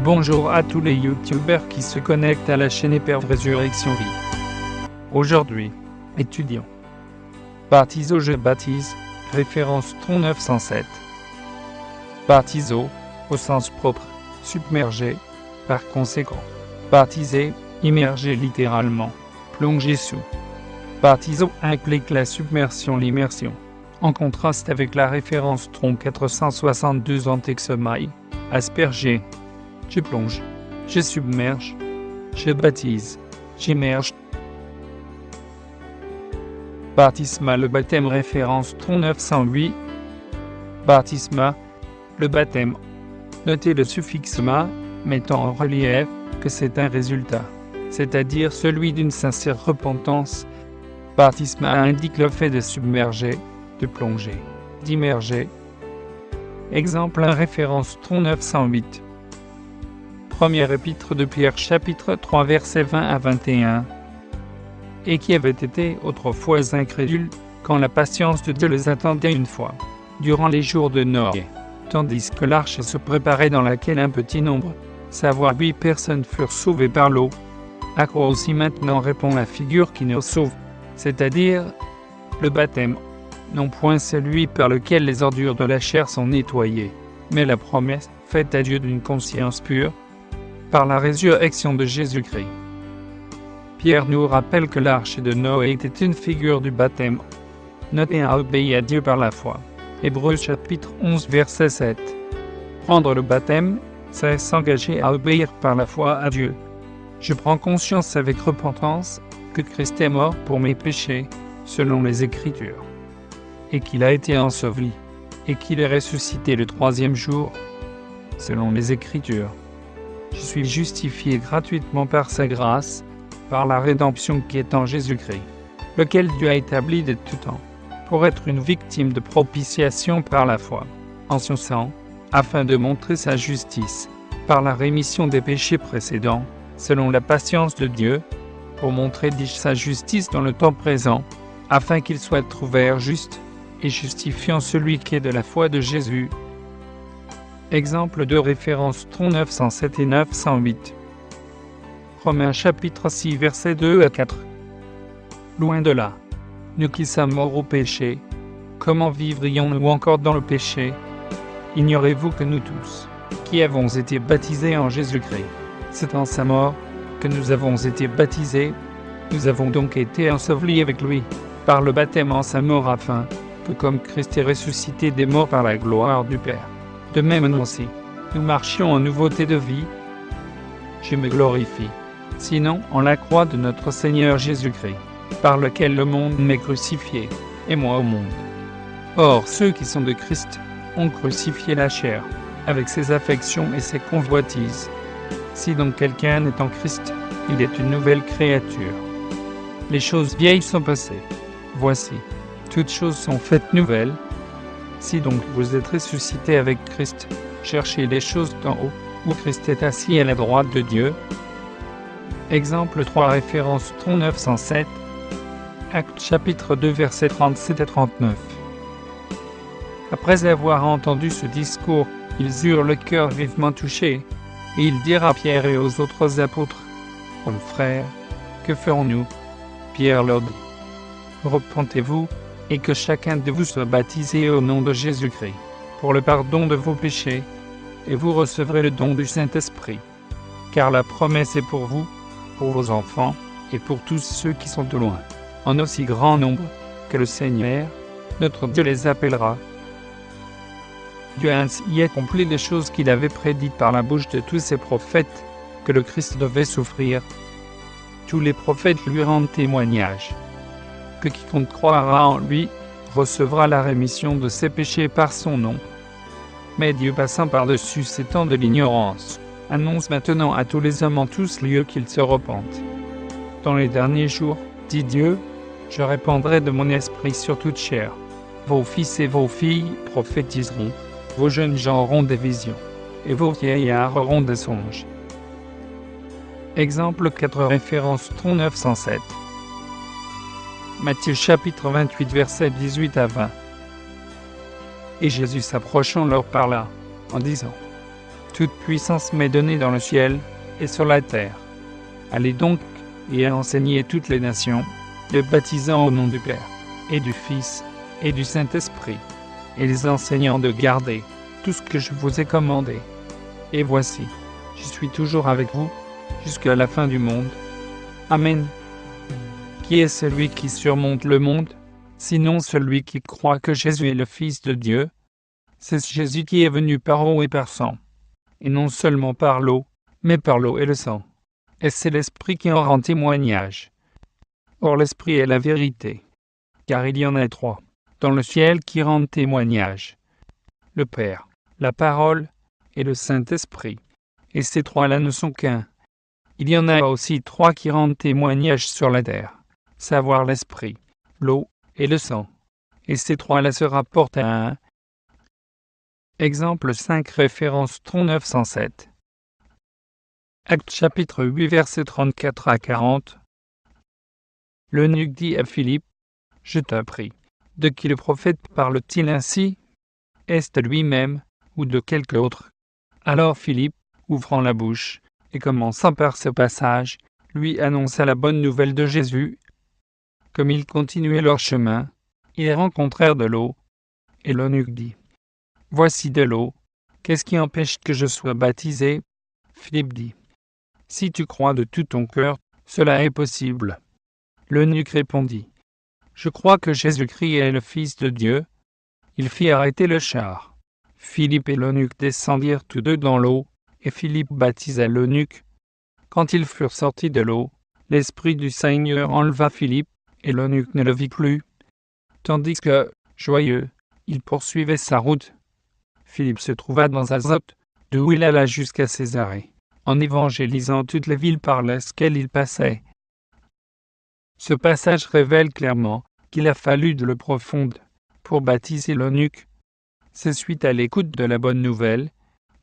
Bonjour à tous les youtubeurs qui se connectent à la chaîne Hyper Résurrection Vie. Aujourd'hui, étudions. Baptizo, je baptise, référence tronc 907. Baptizo, au sens propre, submerger, par conséquent. Baptiser, immerger littéralement, plonger sous. Baptizo implique la submersion, l'immersion. En contraste avec la référence tronc 462 en texomai, asperger. Je plonge, je submerge, je baptise, j'immerge. Baptisma, le baptême référence tronc 908. Baptisma, le baptême. Notez le suffixe ma, mettant en relief que c'est un résultat, c'est-à-dire celui d'une sincère repentance. Baptisma indique le fait de submerger, de plonger, d'immerger. Exemple, référence tronc 908. Première épître de Pierre chapitre 3 versets 20 à 21. Et qui avaient été autrefois incrédules, quand la patience de Dieu les attendait une fois, durant les jours de Noé, tandis que l'arche se préparait dans laquelle un petit nombre, savoir 8 personnes furent sauvées par l'eau. À quoi aussi maintenant répond la figure qui nous sauve, c'est-à-dire le baptême, non point celui par lequel les ordures de la chair sont nettoyées, mais la promesse faite à Dieu d'une conscience pure, par la résurrection de Jésus-Christ. Pierre nous rappelle que l'arche de Noé était une figure du baptême. Noé a obéi à Dieu par la foi. Hébreux chapitre 11 verset 7. Prendre le baptême, c'est s'engager à obéir par la foi à Dieu. Je prends conscience avec repentance que Christ est mort pour mes péchés, selon les Écritures, et qu'il a été enseveli, et qu'il est ressuscité le 3e jour, selon les Écritures. Je suis justifié gratuitement par sa grâce, par la rédemption qui est en Jésus-Christ, lequel Dieu a établi de tout temps, pour être une victime de propitiation par la foi, en son sang, afin de montrer sa justice, par la rémission des péchés précédents, selon la patience de Dieu, pour montrer sa justice dans le temps présent, afin qu'il soit trouvé juste, et justifiant celui qui est de la foi de Jésus. Exemple de référence tronc 907 et 908. Romains chapitre 6 versets 2 à 4. Loin de là, nous qui sommes morts au péché, comment vivrions-nous encore dans le péché? Ignorez-vous que nous tous, qui avons été baptisés en Jésus-Christ, c'est en sa mort que nous avons été baptisés, nous avons donc été ensevelis avec lui, par le baptême en sa mort afin que comme Christ est ressuscité des morts par la gloire du Père, de même nous aussi, nous marchions en nouveauté de vie. Je me glorifie, sinon en la croix de notre Seigneur Jésus-Christ, par lequel le monde m'est crucifié, et moi au monde. Or ceux qui sont de Christ ont crucifié la chair, avec ses affections et ses convoitises. Si donc quelqu'un est en Christ, il est une nouvelle créature. Les choses vieilles sont passées. Voici, toutes choses sont faites nouvelles. Si donc vous êtes ressuscités avec Christ, cherchez les choses d'en haut, où Christ est assis à la droite de Dieu. Exemple 3 référence tronc 907. Actes chapitre 2 versets 37 à 39. Après avoir entendu ce discours, ils eurent le cœur vivement touché, et ils dirent à Pierre et aux autres apôtres, « Ô frères, que ferons-nous » Pierre leur dit, « Repentez-vous, et que chacun de vous soit baptisé au nom de Jésus-Christ, pour le pardon de vos péchés, et vous recevrez le don du Saint-Esprit. Car la promesse est pour vous, pour vos enfants, et pour tous ceux qui sont de loin, en aussi grand nombre que le Seigneur, notre Dieu les appellera. » Dieu a ainsi accompli les choses qu'il avait prédites par la bouche de tous ses prophètes, que le Christ devait souffrir. Tous les prophètes lui rendent témoignage que quiconque croira en lui recevra la rémission de ses péchés par son nom. Mais Dieu, passant par-dessus ces temps de l'ignorance, annonce maintenant à tous les hommes en tous lieux qu'ils se repentent. Dans les derniers jours, dit Dieu, je répandrai de mon esprit sur toute chair. Vos fils et vos filles prophétiseront, vos jeunes gens auront des visions, et vos vieillards auront des songes. Exemple 4 référence tronc 907. Matthieu chapitre 28 versets 18 à 20. Et Jésus s'approchant leur parla, en disant, Toute puissance m'est donnée dans le ciel et sur la terre. Allez donc et enseignez toutes les nations, les baptisant au nom du Père, et du Fils, et du Saint-Esprit, et les enseignant de garder tout ce que je vous ai commandé. Et voici, je suis toujours avec vous, jusqu'à la fin du monde. Amen. Qui est celui qui surmonte le monde, sinon celui qui croit que Jésus est le Fils de Dieu? C'est Jésus qui est venu par eau et par sang, et non seulement par l'eau, mais par l'eau et le sang. Et c'est l'Esprit qui en rend témoignage. Or l'Esprit est la vérité, car il y en a trois, dans le ciel qui rendent témoignage. Le Père, la Parole et le Saint-Esprit. Et ces trois-là ne sont qu'un. Il y en a aussi trois qui rendent témoignage sur la terre, savoir l'Esprit, l'eau et le sang. Et ces trois-là se rapportent à un. Exemple 5 référence tron 907. Actes chapitre 8 versets 34 à 40. L'eunuque dit à Philippe, « Je te prie, de qui le prophète parle-t-il ainsi? Est-ce de lui-même, ou de quelque autre ?» Alors Philippe, ouvrant la bouche, et commençant par ce passage, lui annonça la bonne nouvelle de Jésus. Comme ils continuaient leur chemin, ils rencontrèrent de l'eau, et l'eunuque dit, « Voici de l'eau, qu'est-ce qui empêche que je sois baptisé? » Philippe dit, « Si tu crois de tout ton cœur, cela est possible. » L'eunuque répondit, « Je crois que Jésus-Christ est le Fils de Dieu. » Il fit arrêter le char. Philippe et l'eunuque descendirent tous deux dans l'eau, et Philippe baptisa l'eunuque. Quand ils furent sortis de l'eau, l'Esprit du Seigneur enleva Philippe, et l'eunuque ne le vit plus. Tandis que, joyeux, il poursuivait sa route. Philippe se trouva dans Azote, d'où il alla jusqu'à Césarée, en évangélisant toutes les villes par lesquelles il passait. Ce passage révèle clairement qu'il a fallu de l'eau profonde pour baptiser l'eunuque. C'est suite à l'écoute de la bonne nouvelle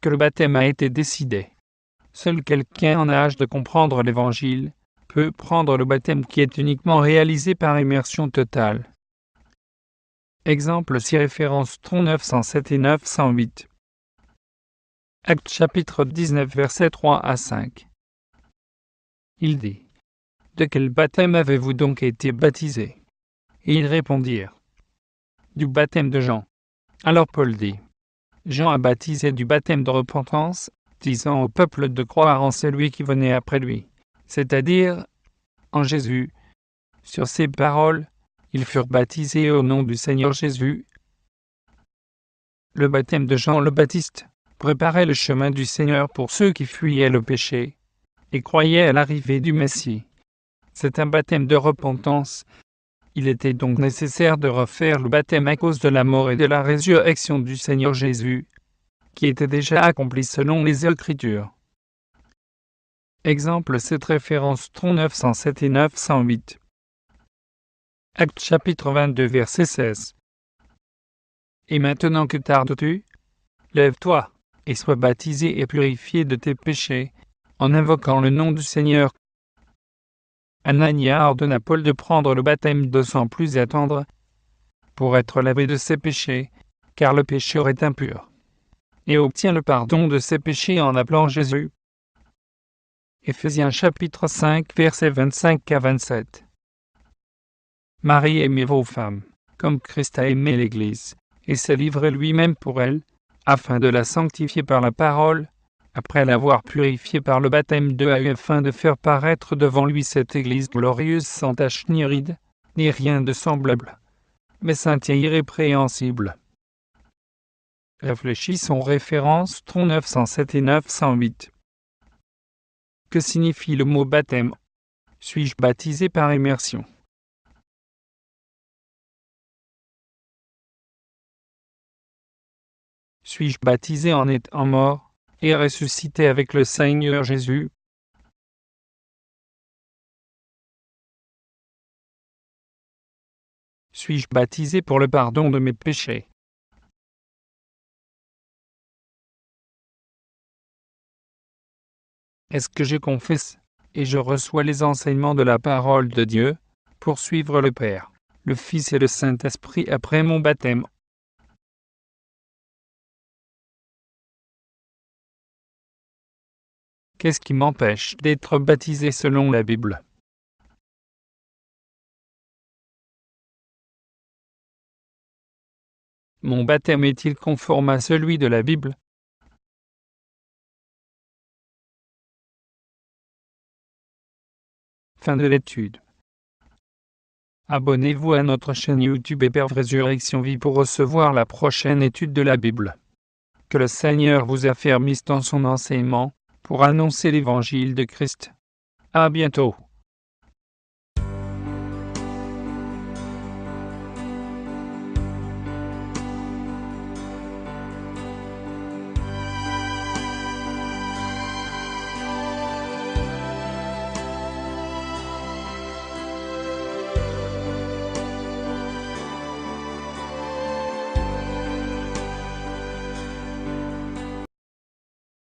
que le baptême a été décidé. Seul quelqu'un en âge de comprendre l'Évangile peut prendre le baptême qui est uniquement réalisé par immersion totale. Exemple 6 références tron 907 et 908. Actes chapitre 19 versets 3 à 5. Il dit, « De quel baptême avez-vous donc été baptisés ?» Et ils répondirent, « Du baptême de Jean. » Alors Paul dit, « Jean a baptisé du baptême de repentance, disant au peuple de croire en celui qui venait après lui, c'est-à-dire en Jésus. » Sur ces paroles, ils furent baptisés au nom du Seigneur Jésus. Le baptême de Jean le Baptiste préparait le chemin du Seigneur pour ceux qui fuyaient le péché et croyaient à l'arrivée du Messie. C'est un baptême de repentance. Il était donc nécessaire de refaire le baptême à cause de la mort et de la résurrection du Seigneur Jésus, qui était déjà accompli selon les Écritures. Exemple 7 références tron 907 et 908. Actes chapitre 22 verset 16. Et maintenant que tardes-tu? Lève-toi, et sois baptisé et purifié de tes péchés, en invoquant le nom du Seigneur. Anania ordonna Paul de prendre le baptême de sans plus attendre, pour être lavé de ses péchés, car le pécheur est impur, et obtient le pardon de ses péchés en appelant Jésus. Éphésiens chapitre 5 versets 25 à 27. Marie, aimez vos femmes, comme Christ a aimé l'Église, et s'est livré lui-même pour elle, afin de la sanctifier par la parole, après l'avoir purifiée par le baptême de l'eau, afin de faire paraître devant lui cette Église glorieuse sans tache ni ride, ni rien de semblable, mais sainte et irrépréhensible. Réfléchissons références tron 907 et 908. Que signifie le mot baptême? Suis-je baptisé par immersion? Suis-je baptisé en étant mort et ressuscité avec le Seigneur Jésus? Suis-je baptisé pour le pardon de mes péchés? Est-ce que je confesse et je reçois les enseignements de la parole de Dieu pour suivre le Père, le Fils et le Saint-Esprit après mon baptême? Qu'est-ce qui m'empêche d'être baptisé selon la Bible? Mon baptême est-il conforme à celui de la Bible? Fin de l'étude. Abonnez-vous à notre chaîne YouTube Hyper Résurrection Vie pour recevoir la prochaine étude de la Bible. Que le Seigneur vous affermisse dans son enseignement pour annoncer l'évangile de Christ. À bientôt.